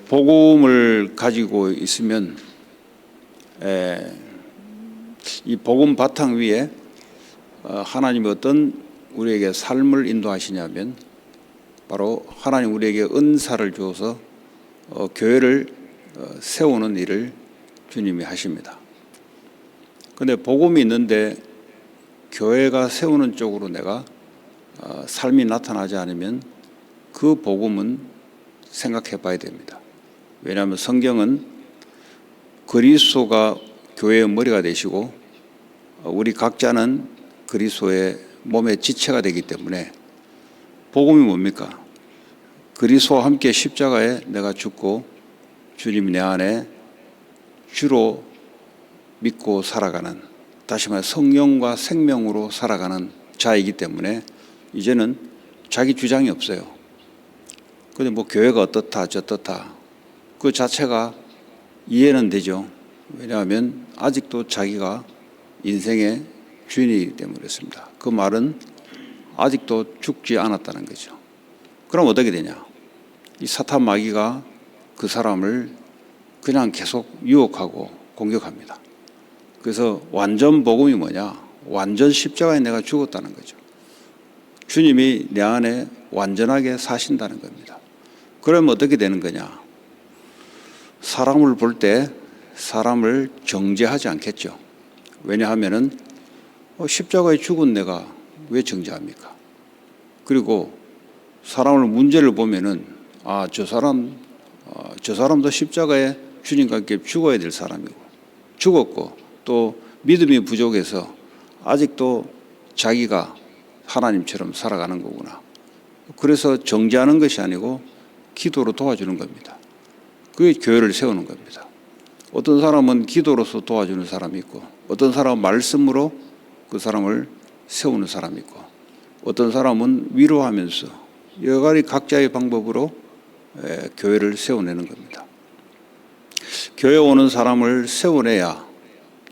복음을 가지고 있으면 이 복음 바탕 위에 하나님이 어떤 우리에게 삶을 인도하시냐면 바로 하나님 우리에게 은사를 주어서 교회를 세우는 일을 주님이 하십니다. 그런데 복음이 있는데 교회가 세우는 쪽으로 내가 삶이 나타나지 않으면 그 복음은 생각해 봐야 됩니다. 왜냐하면 성경은 그리스도가 교회의 머리가 되시고 우리 각자는 그리스도의 몸의 지체가 되기 때문에 복음이 뭡니까? 그리스도와 함께 십자가에 내가 죽고 주님이 내 안에 주로 믿고 살아가는, 다시 말해 성령과 생명으로 살아가는 자이기 때문에 이제는 자기 주장이 없어요. 근데 뭐 교회가 어떻다 저떻다 그 자체가 이해는 되죠. 왜냐하면 아직도 자기가 인생의 주인이기 때문에 그렇습니다. 그 말은 아직도 죽지 않았다는 거죠. 그럼 어떻게 되냐? 이 사탄 마귀가 그 사람을 그냥 계속 유혹하고 공격합니다. 그래서 완전 복음이 뭐냐? 완전 십자가에 내가 죽었다는 거죠. 주님이 내 안에 완전하게 사신다는 겁니다. 그러면 어떻게 되는 거냐? 사람을 볼 때 사람을 정죄하지 않겠죠. 왜냐하면은 십자가에 죽은 내가 왜 정죄합니까? 그리고 사람을 문제를 보면은 저 사람도 십자가에 주님과 함께 죽어야 될 사람이고 죽었고 또 믿음이 부족해서 아직도 자기가 하나님처럼 살아가는 거구나. 그래서 정죄하는 것이 아니고 기도로 도와주는 겁니다. 그게 교회를 세우는 겁니다. 어떤 사람은 기도로서 도와주는 사람이 있고 어떤 사람은 말씀으로 그 사람을 세우는 사람이 있고 어떤 사람은 위로하면서 여러 가지 각자의 방법으로 교회를 세워내는 겁니다. 교회에 오는 사람을 세워내야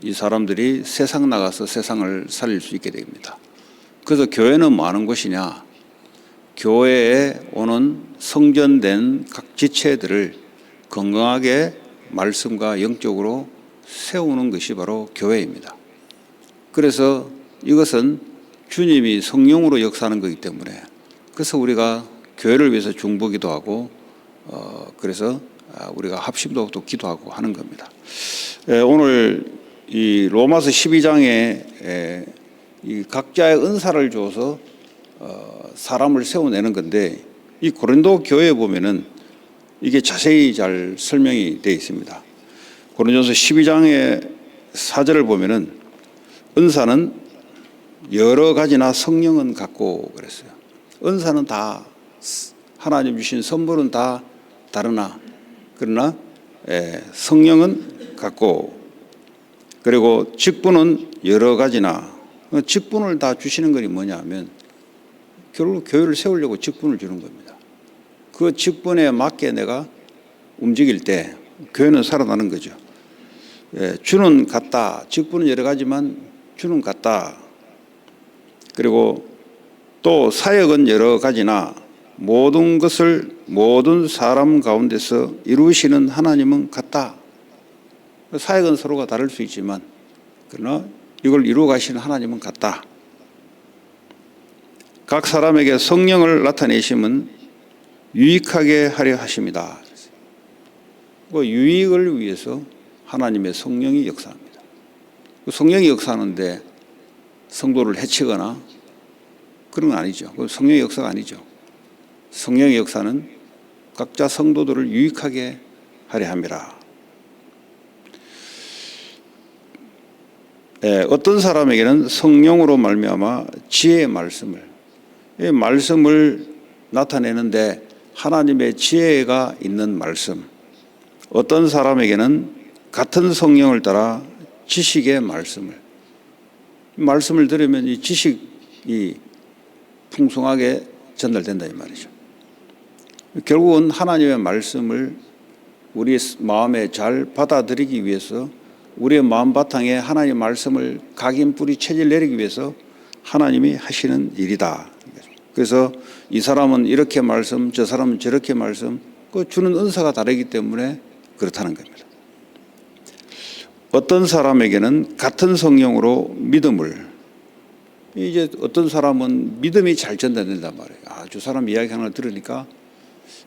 이 사람들이 세상 나가서 세상을 살릴 수 있게 됩니다. 그래서 교회는 뭐 하는 곳이냐? 교회에 오는 성전된 각 지체들을 건강하게 말씀과 영적으로 세우는 것이 바로 교회입니다. 그래서 이것은 주님이 성령으로 역사하는 것이기 때문에 그래서 우리가 교회를 위해서 중보기도 하고 그래서 우리가 합심도 또 기도하고 하는 겁니다. 오늘 이 로마서 12장에 이 각자의 은사를 줘서 사람을 세워내는 건데 이 고린도 교회에 보면은 이게 자세히 잘 설명이 되어 있습니다. 고린도서 12장의 4절을 보면은 은사는 여러 가지나 성령은 같고 그랬어요. 은사는 다 하나님 주신 선물은 다 다르나 그러나 성령은 같고 그리고 직분은 여러 가지나 직분을 다 주시는 것이 뭐냐 하면 결국 교회를 세우려고 직분을 주는 겁니다. 그 직분에 맞게 내가 움직일 때 교회는 살아나는 거죠. 주는 같다. 직분은 여러 가지만 주는 같다. 그리고 또 사역은 여러 가지나 모든 것을 모든 사람 가운데서 이루시는 하나님은 같다. 사역은 서로가 다를 수 있지만 그러나 이걸 이루어 가시는 하나님은 같다. 각 사람에게 성령을 나타내심은 유익하게 하려 하십니다. 그 유익을 위해서 하나님의 성령이 역사합니다. 그 성령이 역사하는데 성도를 해치거나 그런 건 아니죠. 그 성령의 역사가 아니죠. 성령의 역사는 각자 성도들을 유익하게 하려 함이라. 어떤 사람에게는 성령으로 말미암아 지혜의 말씀을, 이 말씀을 나타내는데 하나님의 지혜가 있는 말씀, 어떤 사람에게는 같은 성령을 따라 지식의 말씀을 들으면 이 지식이 풍성하게 전달된다 이 말이죠. 결국은 하나님의 말씀을 우리 마음에 잘 받아들이기 위해서 우리의 마음 바탕에 하나님의 말씀을 각인 뿌리 체질 내리기 위해서 하나님이 하시는 일이다. 그래서 이 사람은 이렇게 말씀, 저 사람은 저렇게 말씀, 그 주는 은사가 다르기 때문에 그렇다는 겁니다. 어떤 사람에게는 같은 성령으로 믿음을, 이제 어떤 사람은 믿음이 잘 전달된단 말이에요. 저 사람 이야기하는 걸 들으니까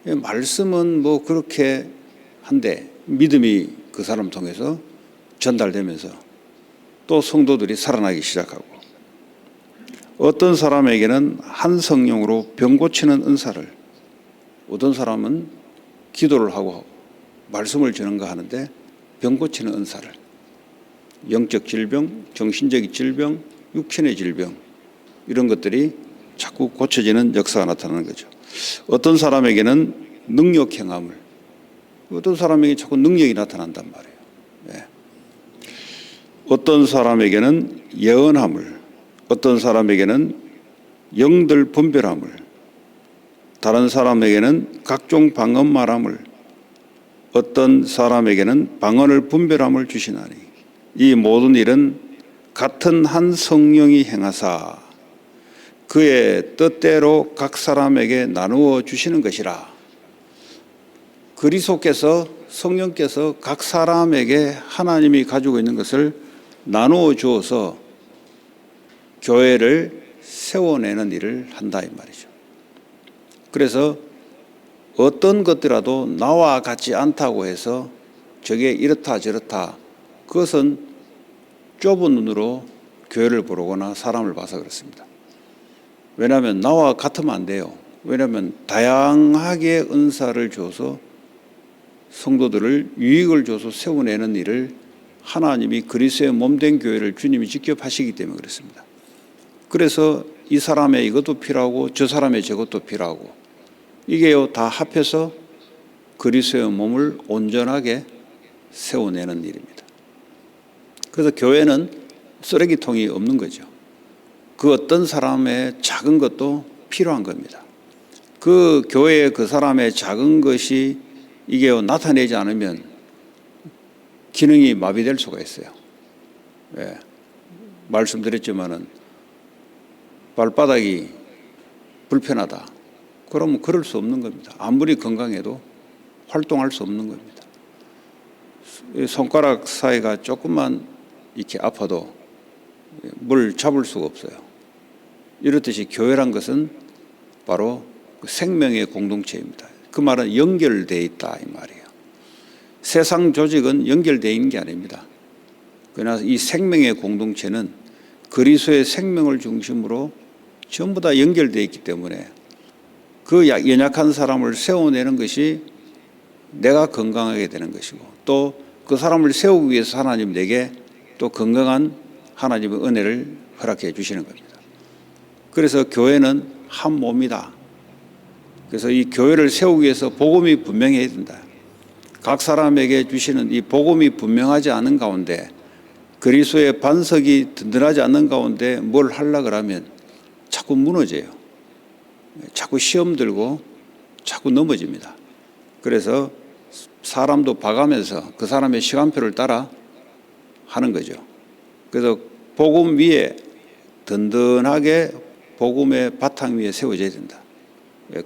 말씀은 뭐 그렇게 한데 믿음이 그 사람 통해서 전달되면서 또 성도들이 살아나기 시작하고, 어떤 사람에게는 한 성령으로 병 고치는 은사를, 어떤 사람은 기도를 하고 말씀을 전한가 하는데 병 고치는 은사를, 영적 질병, 정신적인 질병, 육신의 질병, 이런 것들이 자꾸 고쳐지는 역사가 나타나는 거죠. 어떤 사람에게는 능력 행함을, 어떤 사람에게 자꾸 능력이 나타난단 말이에요. 네. 어떤 사람에게는 예언함을, 어떤 사람에게는 영들 분별함을, 다른 사람에게는 각종 방언 말함을, 어떤 사람에게는 방언을 분별함을 주시나니 이 모든 일은 같은 한 성령이 행하사 그의 뜻대로 각 사람에게 나누어 주시는 것이라. 그리스도께서, 성령께서 각 사람에게 하나님이 가지고 있는 것을 나누어 주어서 교회를 세워내는 일을 한다 이 말이죠. 그래서 어떤 것들이라도 나와 같지 않다고 해서 저게 이렇다 저렇다, 그것은 좁은 눈으로 교회를 보거나 사람을 봐서 그렇습니다. 왜냐하면 나와 같으면 안 돼요. 왜냐하면 다양하게 은사를 줘서 성도들을 유익을 줘서 세워내는 일을 하나님이 그리스도의 몸된 교회를 주님이 직접 하시기 때문에 그렇습니다. 그래서 이 사람의 이것도 필요하고 저 사람의 저것도 필요하고, 이게요 다 합해서 그리스도의 몸을 온전하게 세워내는 일입니다. 그래서 교회는 쓰레기통이 없는 거죠. 그 어떤 사람의 작은 것도 필요한 겁니다. 그 교회에 그 사람의 작은 것이 이게 나타내지 않으면 기능이 마비될 수가 있어요. 예. 말씀드렸지만은 발바닥이 불편하다. 그러면 그럴 수 없는 겁니다. 아무리 건강해도 활동할 수 없는 겁니다. 손가락 사이가 조금만 이렇게 아파도 뭘 잡을 수가 없어요. 이렇듯이 교회란 것은 바로 생명의 공동체입니다. 그 말은 연결되어 있다 이 말이에요. 세상 조직은 연결되어 있는 게 아닙니다. 그러나 이 생명의 공동체는 그리스도의 생명을 중심으로 전부 다 연결되어 있기 때문에 그 연약한 사람을 세워내는 것이 내가 건강하게 되는 것이고, 또 그 사람을 세우기 위해서 하나님 내게 또 건강한 하나님의 은혜를 허락해 주시는 겁니다. 그래서 교회는 한 몸이다. 그래서 이 교회를 세우기 위해서 복음이 분명해야 된다. 각 사람에게 주시는 이 복음이 분명하지 않은 가운데, 그리스도의 반석이 든든하지 않는 가운데 뭘 하려고 하면 자꾸 무너져요. 자꾸 시험 들고 자꾸 넘어집니다. 그래서 사람도 봐가면서 그 사람의 시간표를 따라 하는 거죠. 그래서 복음 위에 든든하게 복음의 바탕 위에 세워져야 된다.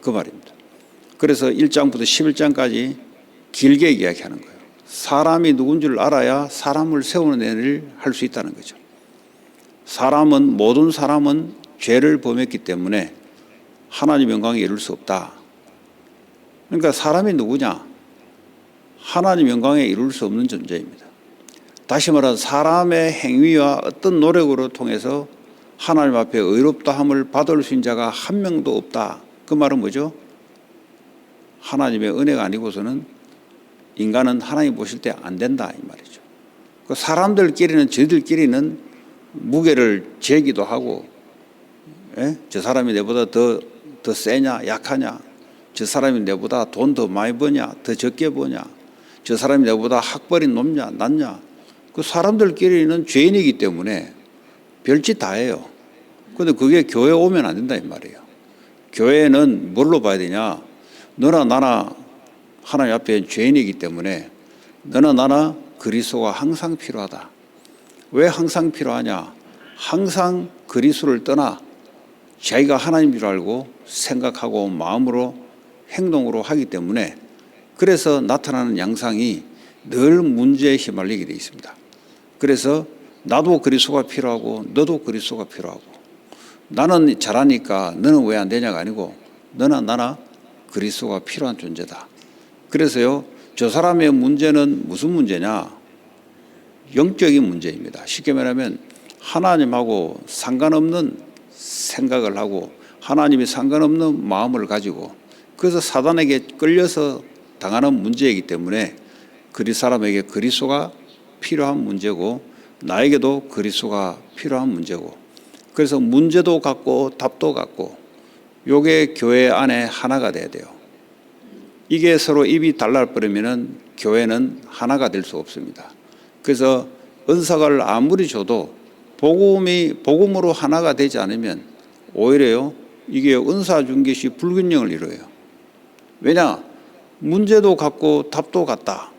그 말입니다. 그래서 1장부터 11장까지 길게 이야기하는 거예요. 사람이 누군지를 알아야 사람을 세우는 일을 할 수 있다는 거죠. 모든 사람은 죄를 범했기 때문에 하나님 영광에 이룰 수 없다. 그러니까 사람이 누구냐? 하나님 영광에 이룰 수 없는 존재입니다. 다시 말하면 사람의 행위와 어떤 노력으로 통해서 하나님 앞에 의롭다함을 받을 수 있는 자가 한 명도 없다. 그 말은 뭐죠? 하나님의 은혜가 아니고서는 인간은 하나님 보실 때 안 된다 이 말이죠. 그 사람들끼리는 저희들끼리는 무게를 재기도 하고, 저 사람이 내보다 더 세냐 약하냐, 저 사람이 내보다 돈 더 많이 버냐 더 적게 버냐, 저 사람이 내보다 학벌이 높냐 낮냐, 그 사람들끼리는 죄인이기 때문에 별짓 다 해요. 그런데 그게 교회 오면 안 된다 이 말이에요. 교회는 뭘로 봐야 되냐? 너나 나나 하나님 앞에 죄인이기 때문에 너나 나나 그리스도가 항상 필요하다. 왜 항상 필요하냐? 항상 그리스도를 떠나 자기가 하나님인 줄 알고 생각하고 마음으로 행동으로 하기 때문에 그래서 나타나는 양상이 늘 문제에 휘말리게 되어 있습니다. 그래서 나도 그리스도가 필요하고 너도 그리스도가 필요하고 나는 잘하니까 너는 왜 안 되냐가 아니고 너나 나나 그리스도가 필요한 존재다. 그래서요, 저 사람의 문제는 무슨 문제냐? 영적인 문제입니다. 쉽게 말하면 하나님하고 상관없는 생각을 하고 하나님이 상관없는 마음을 가지고 그래서 사단에게 끌려서 당하는 문제이기 때문에 그 사람에게 그리스도가 필요한 문제고 나에게도 그리스도가 필요한 문제고 그래서 문제도 같고 답도 같고 요게 교회 안에 하나가 돼야 돼요. 이게 서로 입이 달라버리면 교회는 하나가 될 수 없습니다. 그래서 은사를 아무리 줘도 복음으로 하나가 되지 않으면 오히려요, 이게 은사 준 것이 불균형을 이뤄요. 왜냐? 문제도 같고 답도 같다.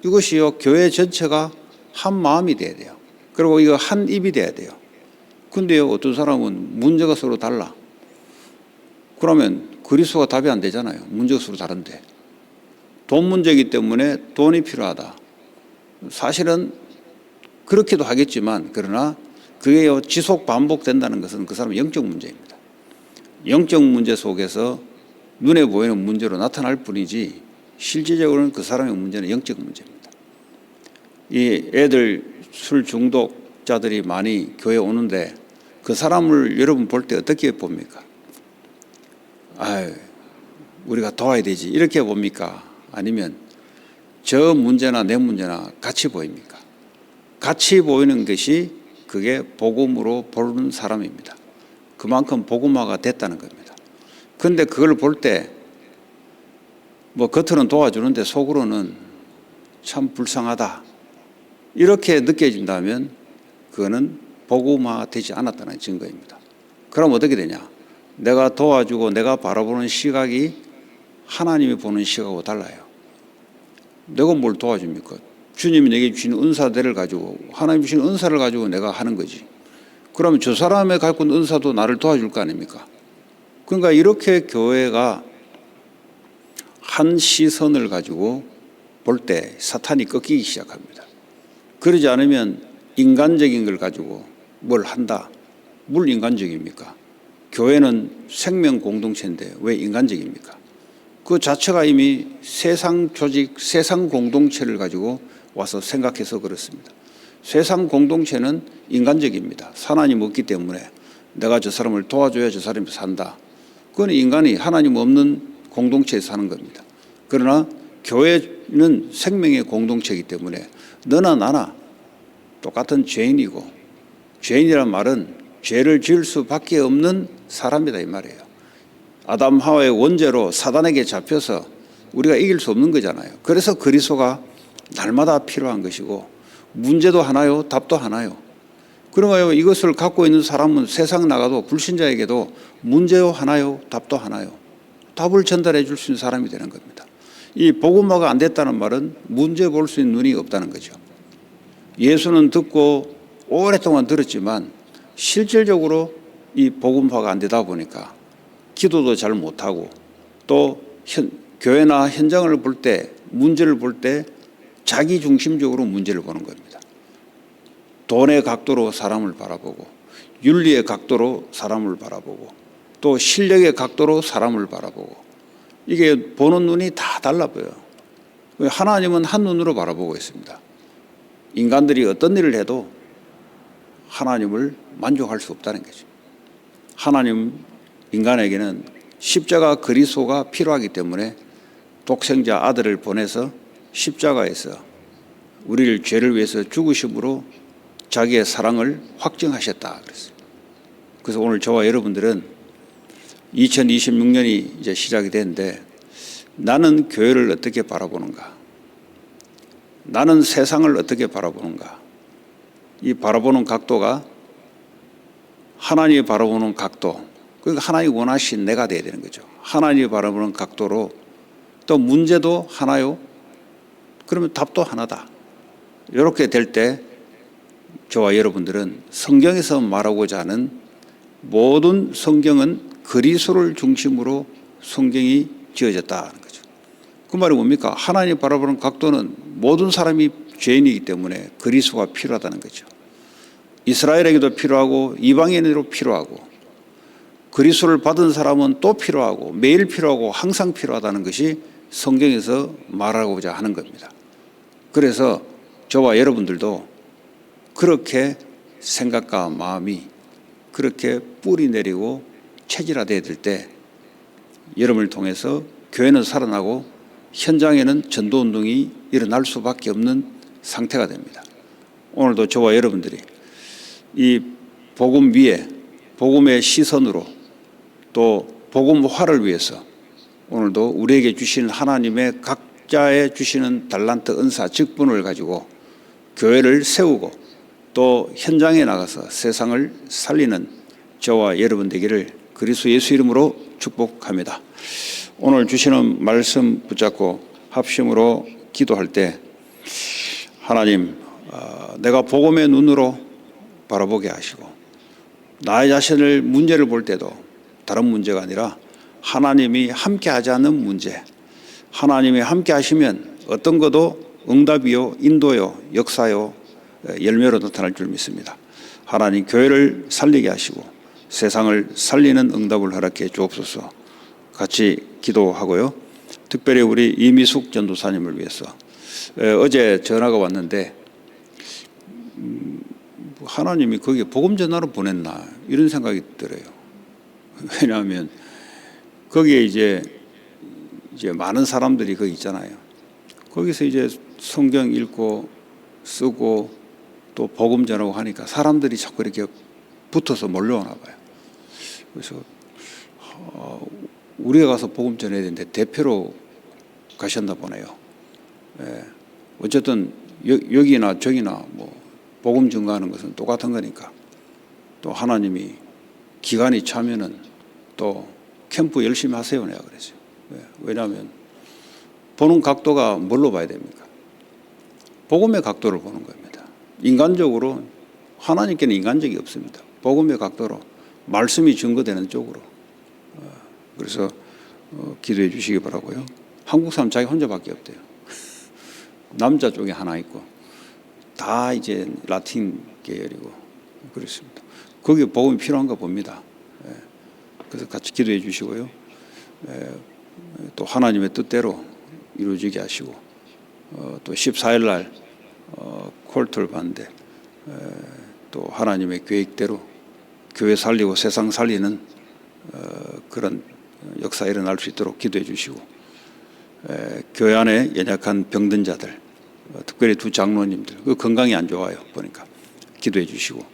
이것이요, 교회 전체가 한 마음이 돼야 돼요. 그리고 이거 한 입이 돼야 돼요. 근데요, 어떤 사람은 문제가 서로 달라. 그러면 그리스도가 답이 안 되잖아요. 문제가 서로 다른데. 돈 문제이기 때문에 돈이 필요하다. 사실은 그렇게도 하겠지만 그러나 그게 지속 반복된다는 것은 그 사람의 영적 문제입니다. 영적 문제 속에서 눈에 보이는 문제로 나타날 뿐이지 실질적으로는 그 사람의 문제는 영적 문제입니다. 이 애들 술 중독자들이 많이 교회에 오는데 그 사람을 여러분 볼 때 어떻게 봅니까? 우리가 도와야 되지 이렇게 봅니까? 아니면 저 문제나 내 문제나 같이 보입니까? 같이 보이는 것이 그게 복음으로 보는 사람입니다. 그만큼 복음화가 됐다는 겁니다. 그런데 그걸 볼 때 뭐 겉으로는 도와주는데 속으로는 참 불쌍하다 이렇게 느껴진다면 그거는 복음화가 되지 않았다는 증거입니다. 그럼 어떻게 되냐? 내가 도와주고 내가 바라보는 시각이 하나님이 보는 시각하고 달라요. 내가 뭘 도와줍니까? 주님이 내게 주신 은사들을 가지고 하나님 주신 은사를 가지고 내가 하는 거지. 그러면 저 사람의 갖고 있는 은사도 나를 도와줄 거 아닙니까? 그러니까 이렇게 교회가 한 시선을 가지고 볼 때 사탄이 꺾이기 시작합니다. 그러지 않으면 인간적인 걸 가지고 뭘 한다. 뭘 인간적입니까? 교회는 생명 공동체인데 왜 인간적입니까? 그 자체가 이미 세상 조직, 세상 공동체를 가지고 와서 생각해서 그렇습니다. 세상 공동체는 인간적입니다. 하나님 없기 때문에 내가 저 사람을 도와줘야 저 사람이 산다. 그건 인간이 하나님 없는 공동체에서 사는 겁니다. 그러나 교회는 생명의 공동체이기 때문에 너나 나나 똑같은 죄인이고 죄인이란 말은 죄를 지을 수밖에 없는 사람이다 이 말이에요. 아담 하와의 원죄로 사단에게 잡혀서 우리가 이길 수 없는 거잖아요. 그래서 그리스도가 날마다 필요한 것이고 문제도 하나요, 답도 하나요. 그런가요? 이것을 갖고 있는 사람은 세상 나가도 불신자에게도 문제요 하나요, 답도 하나요. 답을 전달해 줄 수 있는 사람이 되는 겁니다. 이 복음화가 안 됐다는 말은 문제 볼 수 있는 눈이 없다는 거죠. 예수는 듣고 오랫동안 들었지만 실질적으로 이 복음화가 안 되다 보니까 기도도 잘 못하고 또 교회나 현장을 볼 때 문제를 볼 때 자기 중심적으로 문제를 보는 겁니다. 돈의 각도로 사람을 바라보고 윤리의 각도로 사람을 바라보고 또 실력의 각도로 사람을 바라보고 이게 보는 눈이 다 달라 보여요. 하나님은 한 눈으로 바라보고 있습니다. 인간들이 어떤 일을 해도 하나님을 만족할 수 없다는 거죠. 하나님 인간에게는 십자가 그리스도가 필요하기 때문에 독생자 아들을 보내서 십자가에서 우리를 죄를 위해서 죽으심으로 자기의 사랑을 확증하셨다 그랬어요. 그래서 오늘 저와 여러분들은 2026년이 이제 시작이 되는데 나는 교회를 어떻게 바라보는가? 나는 세상을 어떻게 바라보는가? 이 바라보는 각도가 하나님이 바라보는 각도, 그러니까 하나님이 원하신 내가 돼야 되는 거죠. 하나님이 바라보는 각도로 또 문제도 하나요? 그러면 답도 하나다. 이렇게 될 때 저와 여러분들은 성경에서 말하고자 하는 모든 성경은 그리스도를 중심으로 성경이 지어졌다는 거죠. 그 말이 뭡니까? 하나님 바라보는 각도는 모든 사람이 죄인이기 때문에 그리스도가 필요하다는 거죠. 이스라엘에게도 필요하고 이방인에게도 필요하고 그리스도를 받은 사람은 또 필요하고 매일 필요하고 항상 필요하다는 것이 성경에서 말하고자 하는 겁니다. 그래서 저와 여러분들도 그렇게 생각과 마음이 그렇게 뿌리 내리고 체질화되어야 될 때 여러분을 통해서 교회는 살아나고 현장에는 전도운동이 일어날 수밖에 없는 상태가 됩니다. 오늘도 저와 여러분들이 이 복음 위에 복음의 시선으로 또 복음화를 위해서 오늘도 우리에게 주신 하나님의 각자의 주시는 달란트, 은사, 직분을 가지고 교회를 세우고 또 현장에 나가서 세상을 살리는 저와 여러분 되기를 그리스도 예수 이름으로 축복합니다. 오늘 주시는 말씀 붙잡고 합심으로 기도할 때 하나님, 내가 복음의 눈으로 바라보게 하시고 나의 자신을 문제를 볼 때도 다른 문제가 아니라 하나님이 함께하지 않는 문제, 하나님이 함께하시면 어떤 것도 응답이요, 인도요, 역사요, 열매로 나타날 줄 믿습니다. 하나님 교회를 살리게 하시고 세상을 살리는 응답을 허락해 주옵소서. 같이 기도하고요. 특별히 우리 이미숙 전도사님을 위해서 어제 전화가 왔는데 하나님이 거기에 복음 전화로 보냈나 이런 생각이 들어요. 왜냐하면 거기에 이제 많은 사람들이 거기 있잖아요. 거기서 이제 성경 읽고 쓰고 또 복음 전하고 하니까 사람들이 자꾸 이렇게 붙어서 몰려오나 봐요. 그래서 우리가 가서 복음 전해야 되는데 대표로 가셨나 보네요. 예. 어쨌든 여기나 저기나 뭐 복음 증거하는 것은 똑같은 거니까 또 하나님이 기간이 차면은 또 캠프 열심히 하세요 내가 그랬어요. 왜냐하면 보는 각도가 뭘로 봐야 됩니까? 복음의 각도를 보는 겁니다. 인간적으로 하나님께는 인간적이 없습니다. 복음의 각도로 말씀이 증거되는 쪽으로. 그래서 기도해 주시기 바라고요. 한국 사람 자기 혼자밖에 없대요. 남자 쪽에 하나 있고 다 이제 라틴 계열이고 그렇습니다. 거기에 복음이 필요한가 봅니다. 그래서 같이 기도해 주시고요. 또 하나님의 뜻대로 이루어지게 하시고 또 14일 날 콜트를 받는데 또 하나님의 계획대로 교회 살리고 세상 살리는 그런 역사 일어날 수 있도록 기도해 주시고 교회 안에 연약한 병든 자들 특별히 두 장로님들 그 건강이 안 좋아요 보니까 기도해 주시고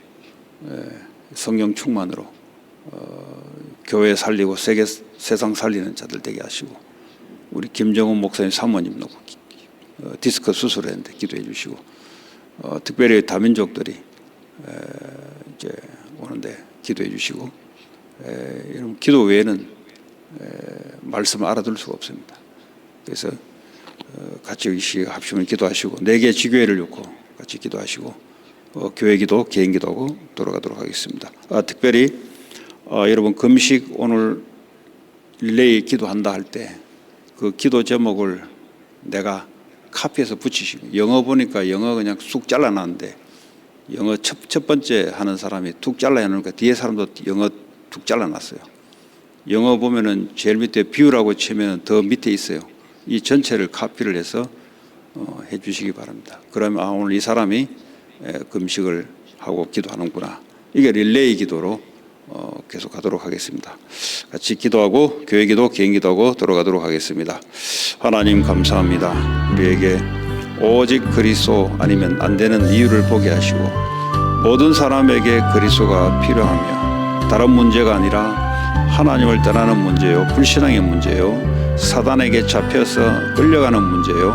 성령 충만으로 교회 살리고 세상 살리는 자들 되게 하시고 우리 김정은 목사님 사모님 놓고 디스크 수술했는데 기도해 주시고 특별히 다민족들이 이제 오는데 기도해 주시고 이런 기도 외에는 말씀을 알아들 수가 없습니다. 그래서 같이 이 시간 합심을 기도하시고 4개 지교회를 놓고 같이 기도하시고 교회 기도, 개인 기도하고 돌아가도록 하겠습니다. 특별히 여러분 금식 오늘 릴레이 기도한다 할 때 그 기도 제목을 내가 카피해서 붙이시고 영어 보니까 영어 그냥 쑥 잘라놨는데 영어 첫 번째 하는 사람이 툭 잘라놓으니까 뒤에 사람도 영어 툭 잘라놨어요. 영어 보면은 제일 밑에 뷰라고 치면 더 밑에 있어요. 이 전체를 카피를 해서 해주시기 바랍니다. 그러면 오늘 이 사람이 금식을 하고 기도하는구나. 이게 릴레이 기도로 계속 가도록 하겠습니다. 같이 기도하고 교회 기도, 개인 기도하고 돌아가도록 하겠습니다. 하나님 감사합니다. 우리에게 오직 그리스도 아니면 안 되는 이유를 보게 하시고 모든 사람에게 그리스도가 필요하며 다른 문제가 아니라 하나님을 떠나는 문제요, 불신앙의 문제요, 사단에게 잡혀서 끌려가는 문제요.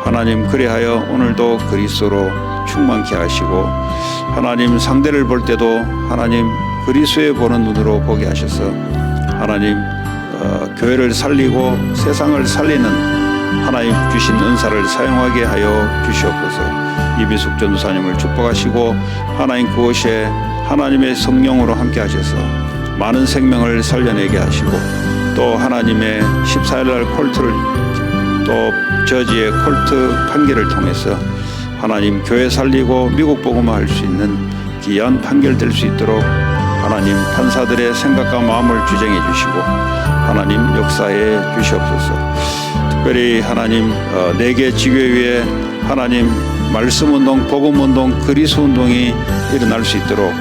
하나님 그리하여 오늘도 그리스도로 충만케 하시고 하나님 상대를 볼 때도 하나님 그리스도에 보는 눈으로 보게 하셔서 하나님 교회를 살리고 세상을 살리는 하나님 주신 은사를 사용하게 하여 주시옵소서. 이미숙 전도사님을 축복하시고 하나님 그곳에 하나님의 성령으로 함께 하셔서 많은 생명을 살려내게 하시고 또 하나님의 14일날 콜트를 또 저지의 콜트 판결을 통해서 하나님 교회 살리고 미국 복음화할 수 있는 귀한 판결 될 수 있도록 하나님 판사들의 생각과 마음을 주정해 주시고 하나님 역사해 주시옵소서. 특별히 하나님 4개 지교회에 하나님 말씀운동, 복음운동, 그리스운동이 일어날 수 있도록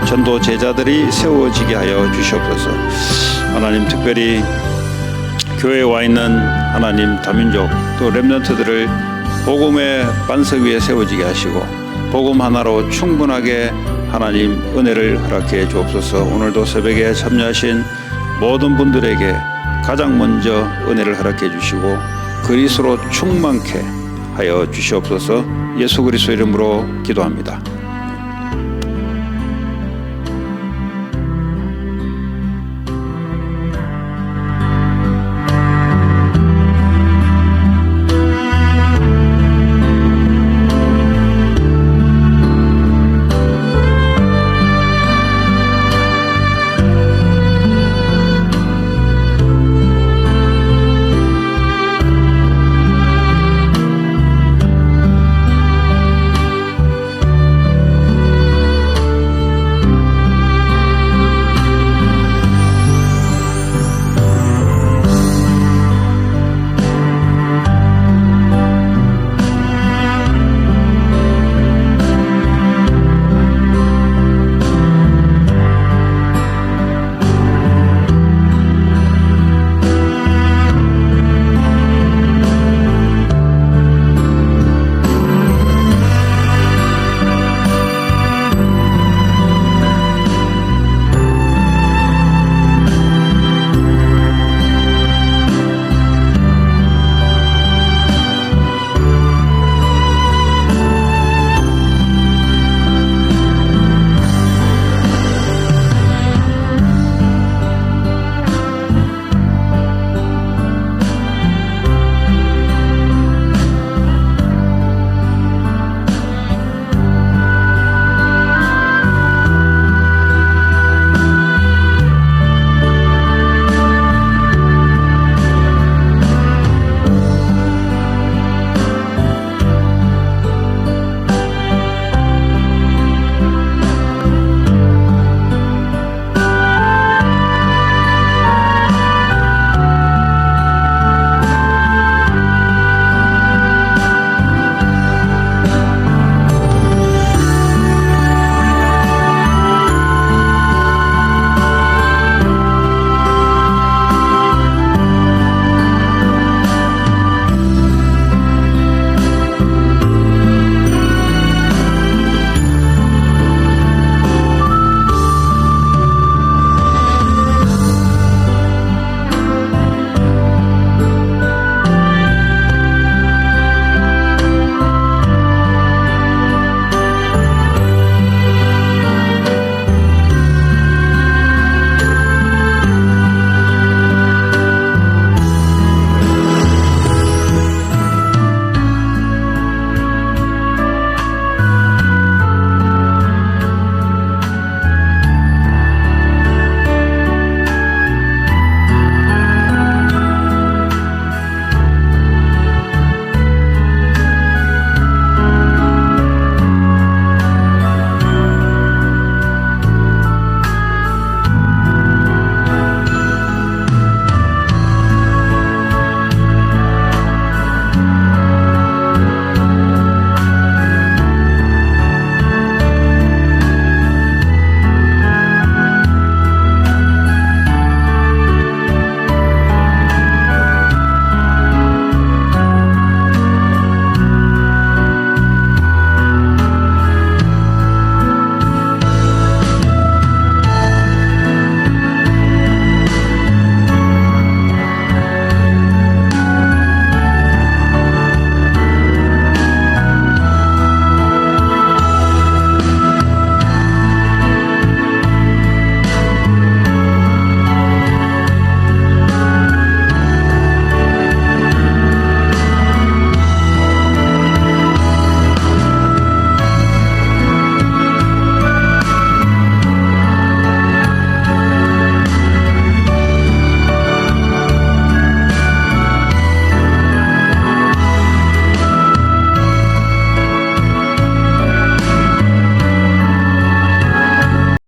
전도 제자들이 세워지게 하여 주시옵소서. 하나님 특별히 교회에 와 있는 하나님 다민족 또 렘넌트들을 복음의 반석 위에 세워지게 하시고 복음 하나로 충분하게 하나님 은혜를 허락해 주옵소서. 오늘도 새벽에 참여하신 모든 분들에게 가장 먼저 은혜를 허락해 주시고 그리스도로 충만케 하여 주시옵소서. 예수 그리스도 이름으로 기도합니다.